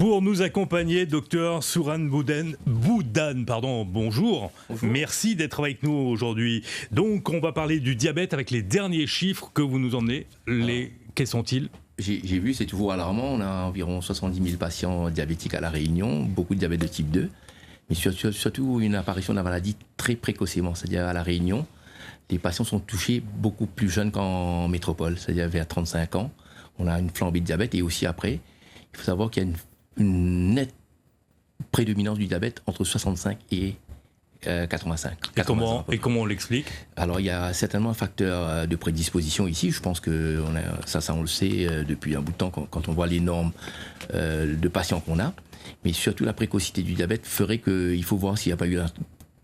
Pour nous accompagner, docteur Souran Boudane, bonjour. Merci d'être avec nous aujourd'hui. Donc, on va parler du diabète avec les derniers chiffres que vous nous emmenez. Quels sont-ils ? J'ai vu, c'est toujours alarmant. On a environ 70 000 patients diabétiques à La Réunion, beaucoup de diabète de type 2, mais surtout une apparition de la maladie très précocement. C'est-à-dire à La Réunion, les patients sont touchés beaucoup plus jeunes qu'en métropole, c'est-à-dire vers 35 ans. On a une flambée de diabète et aussi après, il faut savoir qu'il y a une nette prédominance du diabète entre 65 et 85. Et comment on l'explique ? Alors, il y a certainement un facteur de prédisposition ici. Je pense que on le sait depuis un bout de temps quand on voit les normes de patients qu'on a. Mais surtout, la précocité du diabète ferait qu'il faut voir s'il n'y a pas eu un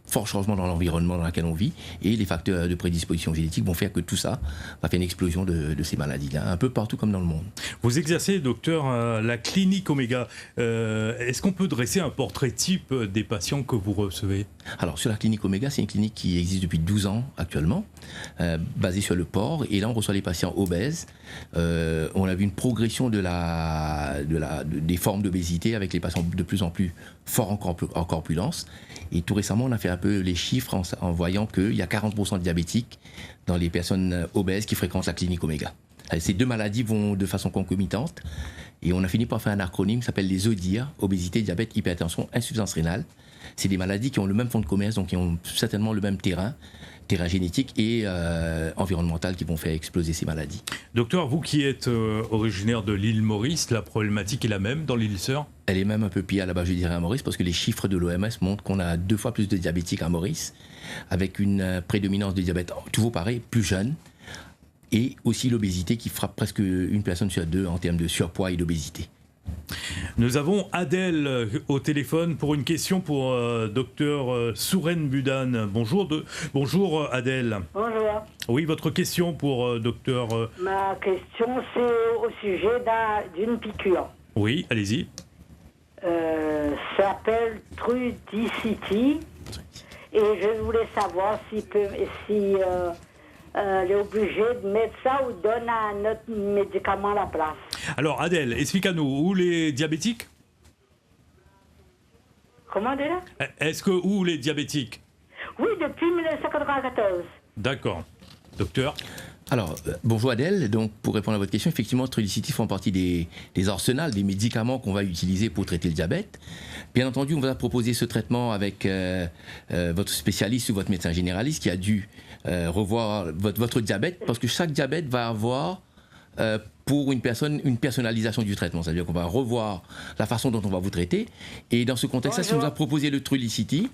fort changement dans l'environnement dans lequel on vit. Et les facteurs de prédisposition génétique vont faire que tout ça va faire une explosion de ces maladies-là, un peu partout comme dans le monde. Vous exercez, docteur, à la clinique Omega. Est-ce qu'on peut dresser un portrait type des patients que vous recevez ? Alors, sur la clinique Omega, c'est une clinique qui existe depuis 12 ans actuellement, basée sur le port. Et là, on reçoit les patients obèses. On a vu une progression des formes d'obésité avec les patients de plus en plus forts en corpulence. Et tout récemment, on a fait un peu les chiffres en voyant qu'il y a 40% de diabétiques dans les personnes obèses qui fréquentent la clinique Omega. Ces deux maladies vont de façon concomitante. Et on a fini par faire un acronyme qui s'appelle les ODIR, obésité, diabète, hypertension, insuffisance rénale. C'est des maladies qui ont le même fonds de commerce, donc qui ont certainement le même terrain génétique et environnemental qui vont faire exploser ces maladies. Docteur, vous qui êtes originaire de l'île Maurice, la problématique est la même dans l'île Sœur ? Elle est même un peu pire là-bas, je dirais, à Maurice, parce que les chiffres de l'OMS montrent qu'on a 2 fois plus de diabétiques à Maurice, avec une prédominance de diabète toujours pareil, plus jeune, et aussi l'obésité qui frappe presque une personne sur 2 en termes de surpoids et d'obésité. Nous avons Adèle au téléphone pour une question pour docteur Souran Boudane. Bonjour Adèle. Bonjour. Oui, votre question pour docteur... Ma question, c'est au sujet d'une piqûre. Oui, allez-y. Ça s'appelle Trudicity. Et je voulais savoir si elle est obligée de mettre ça ou donne un autre médicament à la place. Alors Adèle, explique-nous, où les diabétiques ? Comment déjà ? Est-ce que où les diabétiques ? Oui, depuis 1994. D'accord. Docteur ? Alors, bonjour Adèle. Donc, pour répondre à votre question, effectivement, Trudicity font partie des arsenals, des médicaments qu'on va utiliser pour traiter le diabète. Bien entendu, on va proposer ce traitement avec votre spécialiste ou votre médecin généraliste qui a dû revoir votre diabète, parce que chaque diabète va avoir pour une personne une personnalisation du traitement. C'est-à-dire qu'on va revoir la façon dont on va vous traiter. Et dans ce contexte-là, si on vous a proposé le Trulicity,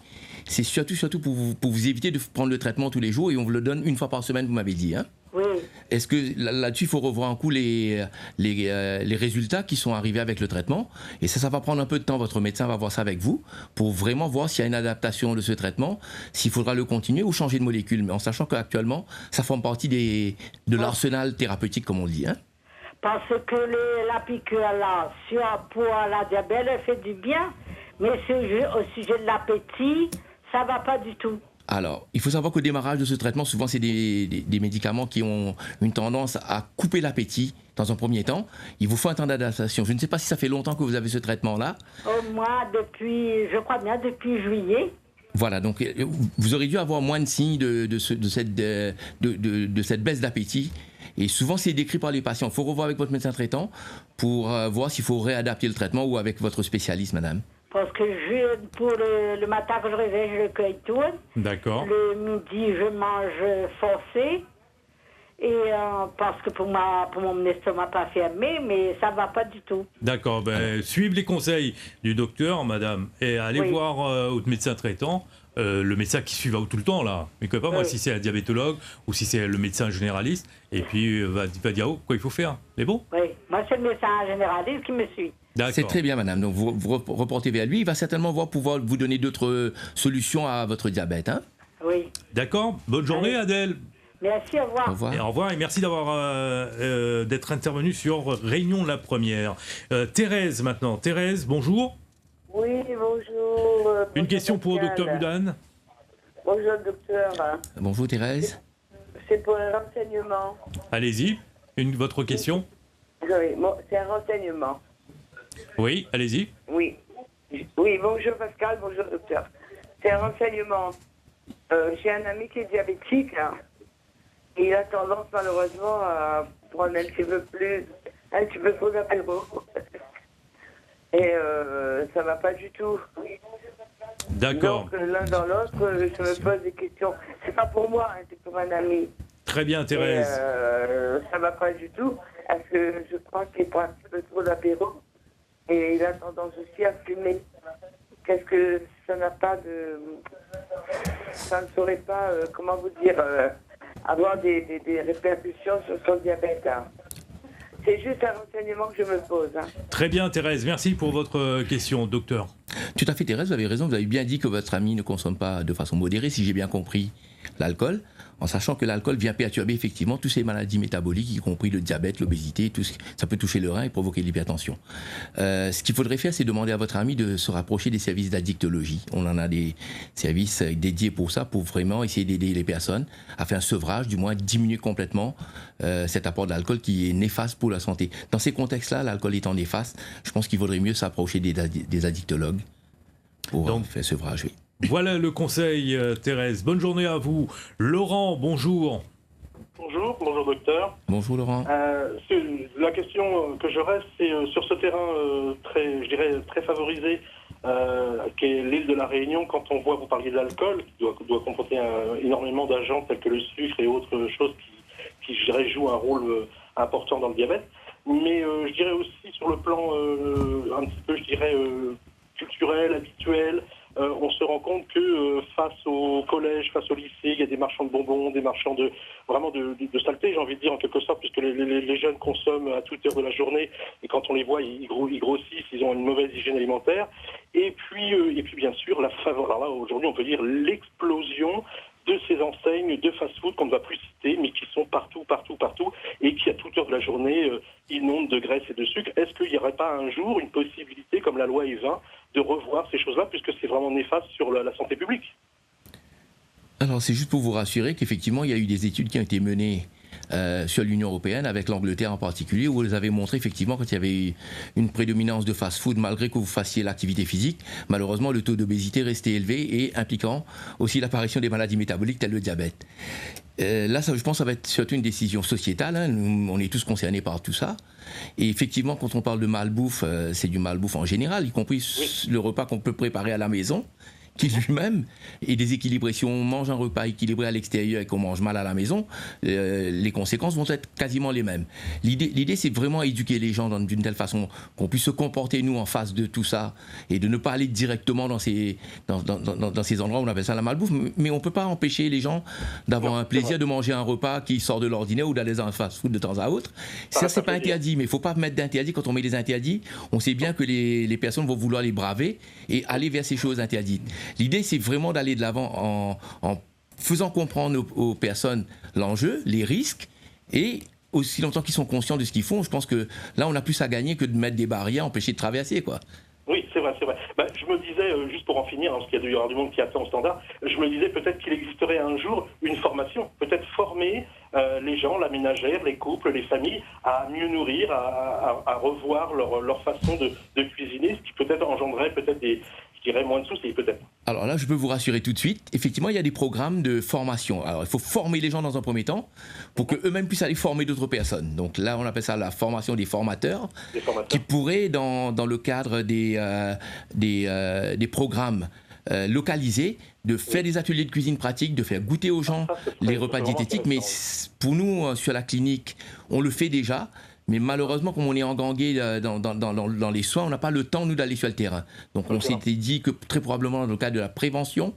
c'est surtout pour vous éviter de prendre le traitement tous les jours, et on vous le donne une fois par semaine, vous m'avez dit. Hein? Oui. Est-ce que là-dessus, il faut revoir un coup les résultats qui sont arrivés avec le traitement? Et ça va prendre un peu de temps. Votre médecin va voir ça avec vous pour vraiment voir s'il y a une adaptation de ce traitement, s'il faudra le continuer ou changer de molécule. Mais en sachant qu'actuellement, ça forme partie de l'arsenal thérapeutique, comme on dit. Hein? Parce que la piqûre, là, pour la diabète, elle fait du bien. Mais au sujet de l'appétit, ça va pas du tout. Alors, il faut savoir qu'au démarrage de ce traitement, souvent, c'est des médicaments qui ont une tendance à couper l'appétit dans un premier temps. Il vous faut un temps d'adaptation. Je ne sais pas si ça fait longtemps que vous avez ce traitement-là. Moi, je crois bien depuis juillet. Voilà, donc vous aurez dû avoir moins de signes de cette baisse d'appétit. Et souvent, c'est décrit par les patients. Il faut revoir avec votre médecin traitant pour voir s'il faut réadapter le traitement ou avec votre spécialiste, madame. Parce que pour le matin que je réveille, je le cueille tout. D'accord. Le midi, je mange forcé. Et parce que pour mon estomac pas fermé, mais ça va pas du tout. D'accord. Suivez les conseils du docteur, madame, et allez voir votre médecin traitant. Le médecin qui suit tout le temps, là. Mais pas moi, si c'est un diabétologue ou si c'est le médecin généraliste. Et puis, va dire quoi il faut faire. C'est bon ? Oui, moi, c'est le médecin généraliste qui me suit. D'accord. C'est très bien, madame. Donc, vous reportez vers lui. Il va certainement pouvoir vous donner d'autres solutions à votre diabète. Hein ? Oui. D'accord. Bonne journée, Adèle. Merci, au revoir. Au revoir. Et au revoir et merci d'être intervenu sur Réunion la Première. Thérèse, maintenant. Thérèse, bonjour. Oui, bonjour. Une question pour docteur Boudane. Bonjour, docteur. Bonjour, Thérèse. C'est pour un renseignement. Allez-y, votre question. Oui, c'est un renseignement. Oui, allez-y. Oui. Oui, bonjour Pascal, bonjour docteur. C'est un renseignement. J'ai un ami qui est diabétique. Hein. Il a tendance malheureusement à prendre un petit peu trop d'apéro. Et ça va pas du tout. D'accord. Donc l'un dans l'autre, je me pose des questions. C'est pas pour moi, hein, c'est pour un ami. Très bien, Thérèse. Et, ça va pas du tout. Parce que je crois qu'il prend un petit peu trop d'apéro. Et il a tendance aussi à fumer. Qu'est-ce que ça n'a pas de... Ça ne saurait pas, comment vous dire, avoir des répercussions sur son diabète. Hein. C'est juste un renseignement que je me pose. Hein. Très bien, Thérèse. Merci pour votre question, docteur. Tout à fait, Thérèse, vous avez raison. Vous avez bien dit que votre ami ne consomme pas de façon modérée, si j'ai bien compris, l'alcool, en sachant que l'alcool vient perturber effectivement toutes ces maladies métaboliques, y compris le diabète, l'obésité, ça peut toucher le rein et provoquer de l'hypertension. Ce qu'il faudrait faire, c'est demander à votre ami de se rapprocher des services d'addictologie. On en a des services dédiés pour ça, pour vraiment essayer d'aider les personnes à faire un sevrage, du moins diminuer complètement cet apport d'alcool qui est néfaste pour la santé. Dans ces contextes-là, l'alcool étant néfaste, je pense qu'il vaudrait mieux s'approcher des addictologues pour faire sevrage, oui. Voilà le conseil, Thérèse. Bonne journée à vous. Laurent, bonjour. Bonjour docteur. Bonjour Laurent. La question que j'aurais, c'est sur ce terrain très favorisé, qui est l'île de la Réunion, quand on voit, vous parliez de l'alcool, qui doit comporter énormément d'agents tels que le sucre et autres choses qui je dirais, jouent un rôle important dans le diabète. Mais je dirais aussi sur le plan un petit peu, culturel, habituel, on se rend compte que face au collège, face au lycée, il y a des marchands de bonbons, des marchands de saleté, j'ai envie de dire en quelque sorte, puisque les jeunes consomment à toute heure de la journée et quand on les voit, ils grossissent, ils ont une mauvaise hygiène alimentaire. Et puis bien sûr, alors là, aujourd'hui, on peut dire l'explosion de ces enseignes de fast-food qu'on ne va plus citer, mais qui sont partout, et qui à toute heure de la journée inondent de graisse et de sucre. Est-ce qu'il n'y aurait pas un jour une possibilité, comme la loi E20, de revoir ces choses-là, puisque c'est vraiment néfaste sur la santé publique? Alors c'est juste pour vous rassurer qu'effectivement il y a eu des études qui ont été menées sur l'Union européenne, avec l'Angleterre en particulier, où vous avez montré effectivement quand il y avait une prédominance de fast-food, malgré que vous fassiez l'activité physique, malheureusement le taux d'obésité restait élevé et impliquant aussi l'apparition des maladies métaboliques telles le diabète. Là, je pense que ça va être surtout une décision sociétale. Hein. Nous, on est tous concernés par tout ça. Et effectivement, quand on parle de malbouffe, c'est du malbouffe en général, y compris le repas qu'on peut préparer à la maison, qui lui-même est déséquilibré. Si on mange un repas équilibré à l'extérieur et qu'on mange mal à la maison, les conséquences vont être quasiment les mêmes. L'idée, c'est vraiment éduquer les gens d'une telle façon qu'on puisse se comporter, nous, en face de tout ça, et de ne pas aller directement dans ces endroits où on appelle ça la malbouffe. Mais on ne peut pas empêcher les gens d'avoir un plaisir de manger un repas qui sort de l'ordinaire ou d'aller dans un fast-food de temps à autre. Ça, c'est pas interdit, mais il ne faut pas mettre d'interdit. Quand on met des interdits, on sait bien que les personnes vont vouloir les braver et aller vers ces choses interdites. L'idée, c'est vraiment d'aller de l'avant en faisant comprendre aux personnes l'enjeu, les risques, et aussi longtemps qu'ils sont conscients de ce qu'ils font, je pense que là, on a plus à gagner que de mettre des barrières, empêcher de traverser, quoi. Oui, c'est vrai. Je me disais, juste pour en finir, parce qu'il y aura du monde qui attend au standard, je me disais peut-être qu'il existerait un jour une formation, peut-être former les gens, la ménagère, les couples, les familles, à mieux nourrir, à revoir leur façon de cuisiner, ce qui peut-être engendrerait peut-être moins de soucis, peut-être. Alors là, je peux vous rassurer tout de suite. Effectivement, il y a des programmes de formation. Alors, il faut former les gens dans un premier temps pour qu'eux-mêmes puissent aller former d'autres personnes. Donc là, on appelle ça la formation des formateurs. Qui pourraient, dans le cadre des programmes localisés, de faire des ateliers de cuisine pratique, de faire goûter aux gens les repas diététiques. Mais pour nous, sur la clinique, on le fait déjà. Mais malheureusement, comme on est engangué dans les soins, on n'a pas le temps, nous, d'aller sur le terrain. Donc on s'était dit que très probablement, dans le cadre de la prévention,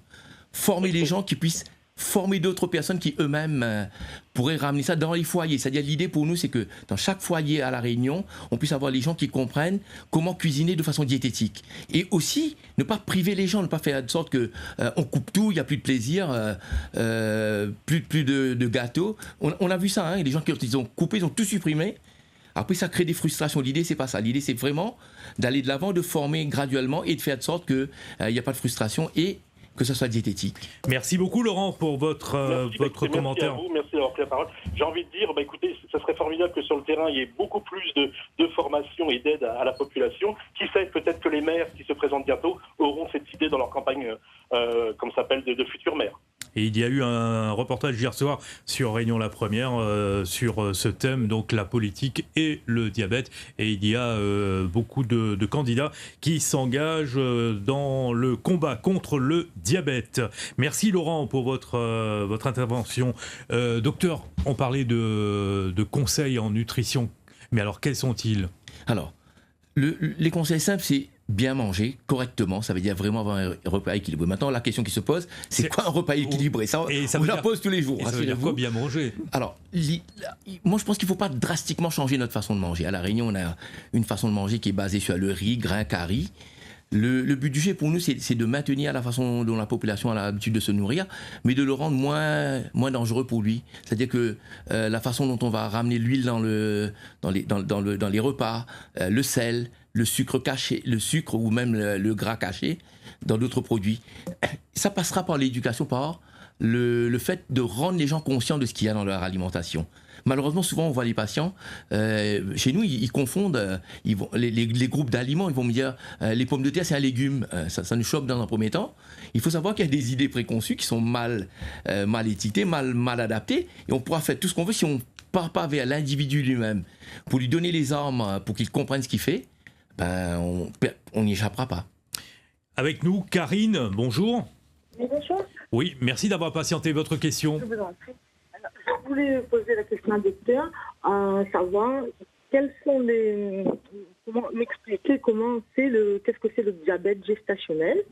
former les gens qui puissent former d'autres personnes qui eux-mêmes pourraient ramener ça dans les foyers. C'est-à-dire l'idée pour nous, c'est que dans chaque foyer à La Réunion, on puisse avoir les gens qui comprennent comment cuisiner de façon diététique. Et aussi, ne pas priver les gens, ne pas faire de sorte qu'on coupe tout, il n'y a plus de plaisir, plus de gâteaux. On a vu ça, hein, les gens qui ont coupé, ils ont tout supprimé. Après, ça crée des frustrations. L'idée, c'est pas ça. L'idée, c'est vraiment d'aller de l'avant, de former graduellement et de faire de sorte qu'il n'y a pas de frustration et que ce soit diététique. Merci beaucoup, Laurent, pour votre commentaire. Merci à vous, merci d'avoir pris la parole. J'ai envie de dire, écoutez, ça serait formidable formidable que sur le terrain, il y ait beaucoup plus de formation et d'aide à la population. Qui sait, peut-être que les maires qui se présentent bientôt auront cette idée dans leur campagne, comme ça s'appelle, de futurs maires. Et il y a eu un reportage hier soir sur Réunion la Première sur ce thème, donc la politique et le diabète. Et il y a beaucoup de candidats qui s'engagent dans le combat contre le diabète. Merci Laurent pour votre intervention. Docteur, on parlait de conseils en nutrition, mais alors quels sont-ils ? Alors, les conseils simples, c'est bien manger correctement, ça veut dire vraiment avoir un repas équilibré. Maintenant, la question qui se pose, c'est quoi un repas équilibré ? Ça, on la pose tous les jours. Et ça veut dire quoi bien manger ? Alors, moi je pense qu'il ne faut pas drastiquement changer notre façon de manger. À La Réunion, on a une façon de manger qui est basée sur le riz, grains, carie. Le but du jeu pour nous, c'est de maintenir la façon dont la population a l'habitude de se nourrir, mais de le rendre moins dangereux pour lui. C'est-à-dire que la façon dont on va ramener l'huile dans les repas, le sel, le sucre caché, le sucre ou même le gras caché dans d'autres produits, ça passera par l'éducation, par le fait de rendre les gens conscients de ce qu'il y a dans leur alimentation. Malheureusement, souvent, on voit les patients, chez nous, ils confondent les groupes d'aliments. Ils vont me dire, les pommes de terre, c'est un légume. Ça nous choque dans un premier temps. Il faut savoir qu'il y a des idées préconçues qui sont mal étiquetées, mal adaptées. Et on pourra faire tout ce qu'on veut si on ne part pas vers l'individu lui-même pour lui donner les armes, pour qu'il comprenne ce qu'il fait. On n'y échappera pas. Avec nous, Karine, bonjour. Oui, bonjour. Oui, merci d'avoir patienté votre question. Je vous en prie. Alors, je voulais poser la question à docteur, savoir comment m'expliquer qu'est-ce que c'est le diabète gestationnel.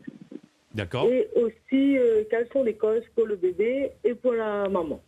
D'accord. Et aussi, quelles sont les causes pour le bébé et pour la maman.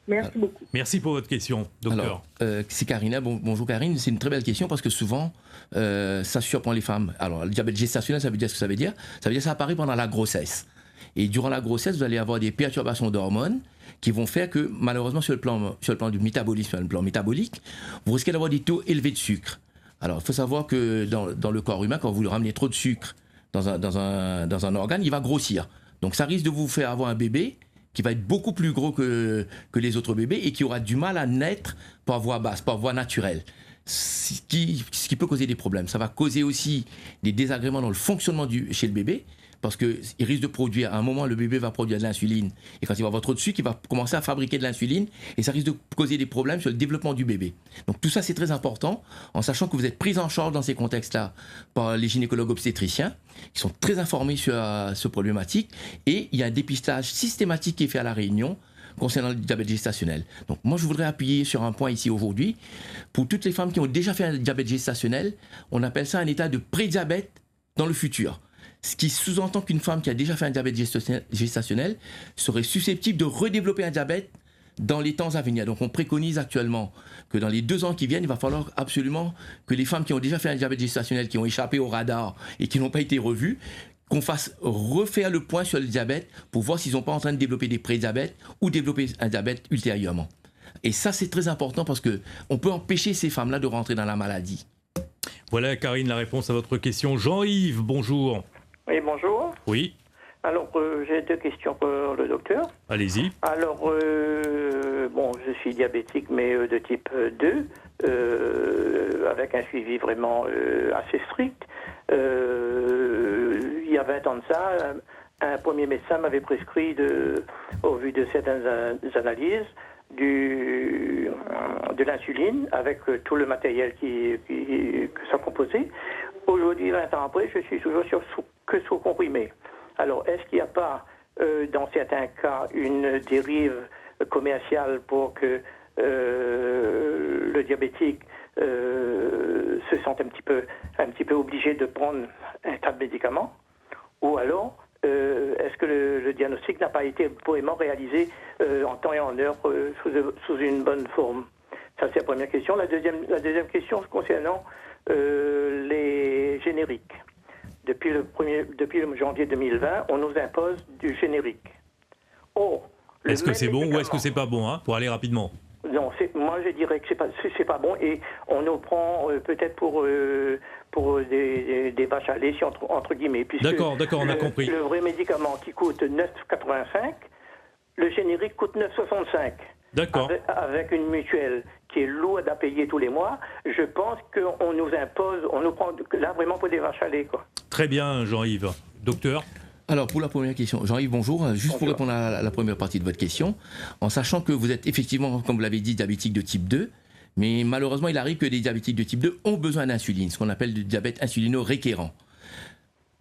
Merci beaucoup. Merci pour votre question, docteur. Alors, c'est Karina. Bonjour Karine. C'est une très belle question parce que souvent, ça surprend les femmes. Alors, le diabète gestationnel, ça veut dire ce que ça veut dire. Ça veut dire que ça apparaît pendant la grossesse. Et durant la grossesse, vous allez avoir des perturbations d'hormones qui vont faire que, malheureusement, sur le plan du métabolisme, sur le plan métabolique, vous risquez d'avoir des taux élevés de sucre. Alors, il faut savoir que dans le corps humain, quand vous lui ramenez trop de sucre dans un organe, il va grossir. Donc, ça risque de vous faire avoir un bébé qui va être beaucoup plus gros que les autres bébés et qui aura du mal à naître par voie basse, par voie naturelle. Ce qui peut causer des problèmes. Ça va causer aussi des désagréments dans le fonctionnement chez le bébé, parce qu'il risque de produire, à un moment, le bébé va produire de l'insuline. Et quand il va avoir trop de sucre, il va commencer à fabriquer de l'insuline, et ça risque de causer des problèmes sur le développement du bébé. Donc tout ça, c'est très important, en sachant que vous êtes pris en charge dans ces contextes-là par les gynécologues obstétriciens, qui sont très informés sur ce problématique, et il y a un dépistage systématique qui est fait à La Réunion concernant le diabète gestationnel. Donc moi, je voudrais appuyer sur un point ici aujourd'hui. Pour toutes les femmes qui ont déjà fait un diabète gestationnel, on appelle ça un état de prédiabète dans le futur. Ce qui sous-entend qu'une femme qui a déjà fait un diabète gestationnel serait susceptible de redévelopper un diabète dans les temps à venir. Donc on préconise actuellement que dans les 2 ans qui viennent, il va falloir absolument que les femmes qui ont déjà fait un diabète gestationnel, qui ont échappé au radar et qui n'ont pas été revues, qu'on fasse refaire le point sur le diabète pour voir s'ils ne sont pas en train de développer des prédiabètes ou développer un diabète ultérieurement. Et ça, c'est très important parce qu'on peut empêcher ces femmes-là de rentrer dans la maladie. Voilà, Karine, la réponse à votre question. Jean-Yves, bonjour. Oui, bonjour. Oui. Alors, j'ai 2 questions pour le docteur. Allez-y. Alors, je suis diabétique, mais de type 2, avec un suivi vraiment assez strict. Il y a 20 ans de ça, un premier médecin m'avait prescrit, au vu de certaines analyses, de l'insuline, avec tout le matériel que ça composait. Aujourd'hui, 20 ans après, je suis toujours sous comprimé. Alors, est-ce qu'il n'y a pas, dans certains cas, une dérive commerciale pour que le diabétique se sente un petit peu obligé de prendre un tas de médicaments? Ou alors, est-ce que le diagnostic n'a pas été vraiment réalisé en temps et en heure sous une bonne forme? Ça, c'est la première question. La deuxième question concernant les génériques. Depuis le janvier 2020, on nous impose du générique. Est-ce que c'est bon ou est-ce que c'est pas bon, pour aller rapidement? Non, moi je dirais que c'est pas bon et on nous prend peut-être pour des vaches à lait, entre guillemets. D'accord, on a compris. Le vrai médicament qui coûte 9,85, le générique coûte 9,65. D'accord. Avec une mutuelle qui est lourde à payer tous les mois, je pense qu'on nous impose, on nous prend là vraiment pour des vaches à lait, quoi. Très bien, Jean-Yves. Docteur? Alors, pour la première question, Jean-Yves, bonjour. Juste pour répondre à la première partie de votre question, en sachant que vous êtes effectivement, comme vous l'avez dit, diabétique de type 2, mais malheureusement, il arrive que des diabétiques de type 2 ont besoin d'insuline, ce qu'on appelle le diabète insulino-réquérant.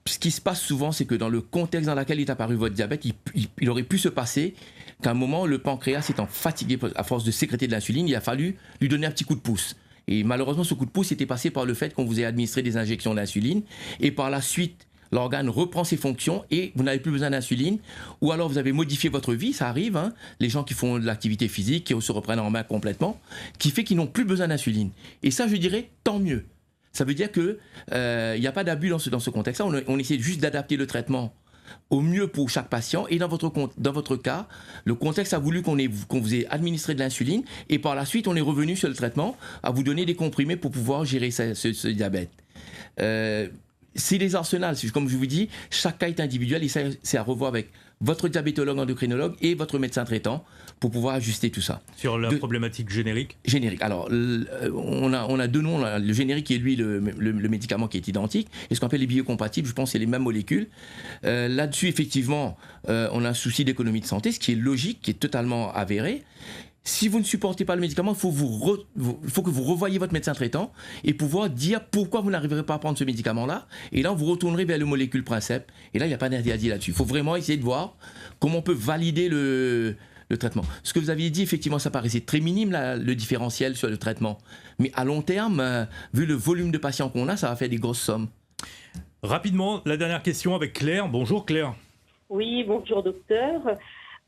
Ce qui se passe souvent, c'est que dans le contexte dans lequel est apparu votre diabète, il aurait pu se passer qu'à un moment, le pancréas étant fatigué à force de sécréter de l'insuline, il a fallu lui donner un petit coup de pouce. Et malheureusement, ce coup de pouce était passé par le fait qu'on vous ait administré des injections d'insuline, et par la suite, l'organe reprend ses fonctions et vous n'avez plus besoin d'insuline, ou alors vous avez modifié votre vie, ça arrive, hein, les gens qui font de l'activité physique, qui se reprennent en main complètement, qui fait qu'ils n'ont plus besoin d'insuline. Et ça, je dirais, tant mieux. Ça veut dire qu'il n'y a pas d'abus dans ce contexte-là, on essaie juste d'adapter le traitement au mieux pour chaque patient, et dans votre cas, le contexte a voulu qu'on vous ait administré de l'insuline, et par la suite, on est revenu sur le traitement à vous donner des comprimés pour pouvoir gérer ce diabète. C'est des arsenals, comme je vous dis, chaque cas est individuel et c'est à revoir avec votre diabétologue endocrinologue et votre médecin traitant pour pouvoir ajuster tout ça. Sur la problématique générique? Générique. Alors, on a deux noms. Le générique qui est lui le médicament qui est identique, et ce qu'on appelle les biocompatibles, je pense que c'est les mêmes molécules. Là-dessus, effectivement, on a un souci d'économie de santé, ce qui est logique, qui est totalement avéré. Si vous ne supportez pas le médicament, il faut que vous revoyiez votre médecin traitant et pouvoir dire pourquoi vous n'arriverez pas à prendre ce médicament-là. Et là, vous retournerez vers le molécule Princeps. Et là, il n'y a pas d'interdit là-dessus. Il faut vraiment essayer de voir comment on peut valider le traitement. Ce que vous aviez dit, effectivement, ça paraissait très minime, le différentiel sur le traitement. Mais à long terme, vu le volume de patients qu'on a, ça va faire des grosses sommes. Rapidement, la dernière question avec Claire. Bonjour Claire. Oui, bonjour docteur.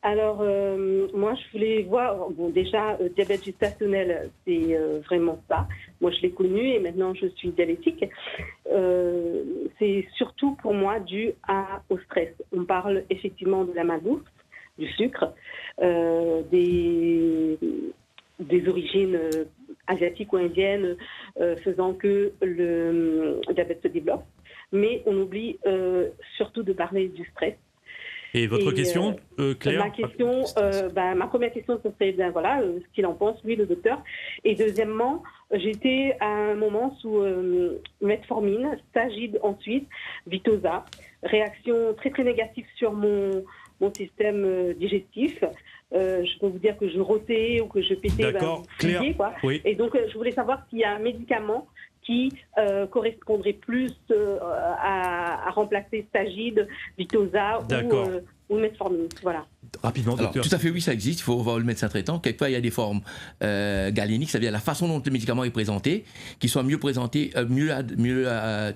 Alors, moi, je voulais voir, bon, déjà, diabète gestationnel, c'est vraiment ça. Moi, je l'ai connu et maintenant, je suis diabétique. C'est surtout pour moi dû au stress. On parle effectivement de la malbouffe, du sucre, des origines asiatiques ou indiennes faisant que le diabète se développe. Mais on oublie surtout de parler du stress. Et votre question, Claire? Ma première question, ce serait ce qu'il en pense, lui, le docteur. Et deuxièmement, j'étais à un moment sous metformine, Stagide ensuite, Victoza. Réaction très très négative sur mon système digestif. Je peux vous dire que je rotais ou que je pétais. D'accord, Claire. Quoi. Oui. Et donc, je voulais savoir s'il y a un médicament qui correspondrait plus à remplacer Stagide, Victoza ou metformine. Voilà. Rapidement, docteur. Alors, tout à fait, oui, ça existe. Il faut voir le médecin traitant. Quelquefois, il y a des formes galéniques, c'est-à-dire la façon dont le médicament est présenté, qui soit mieux présenté, mieux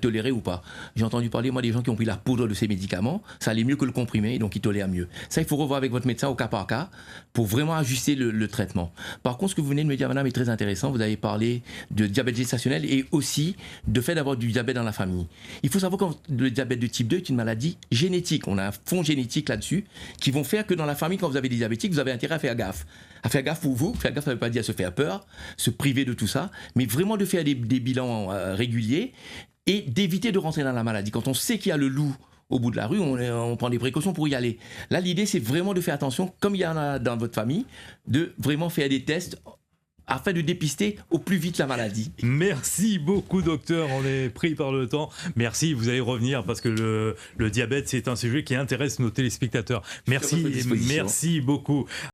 toléré ou pas. J'ai entendu parler, moi, des gens qui ont pris la poudre de ces médicaments, ça allait mieux que le comprimé, donc ils tolèrent mieux. Ça, il faut revoir avec votre médecin au cas par cas pour vraiment ajuster le traitement. Par contre, ce que vous venez de me dire, madame, est très intéressant. Vous avez parlé de diabète gestationnel et aussi de fait d'avoir du diabète dans la famille. Il faut savoir que le diabète de type 2 est une maladie génétique. On a un fond génétique là-dessus qui vont faire que dans la famille, quand vous avez des diabétiques, vous avez intérêt à faire gaffe. À faire gaffe pour vous. Faire gaffe, ça ne veut pas dire se faire peur, se priver de tout ça, mais vraiment de faire des bilans réguliers et d'éviter de rentrer dans la maladie. Quand on sait qu'il y a le loup au bout de la rue, on prend des précautions pour y aller. Là, l'idée, c'est vraiment de faire attention, comme il y en a dans votre famille, de vraiment faire des tests afin de dépister au plus vite la maladie. Merci beaucoup, docteur. On est pris par le temps. Merci, vous allez revenir parce que le diabète, c'est un sujet qui intéresse nos téléspectateurs. Merci beaucoup.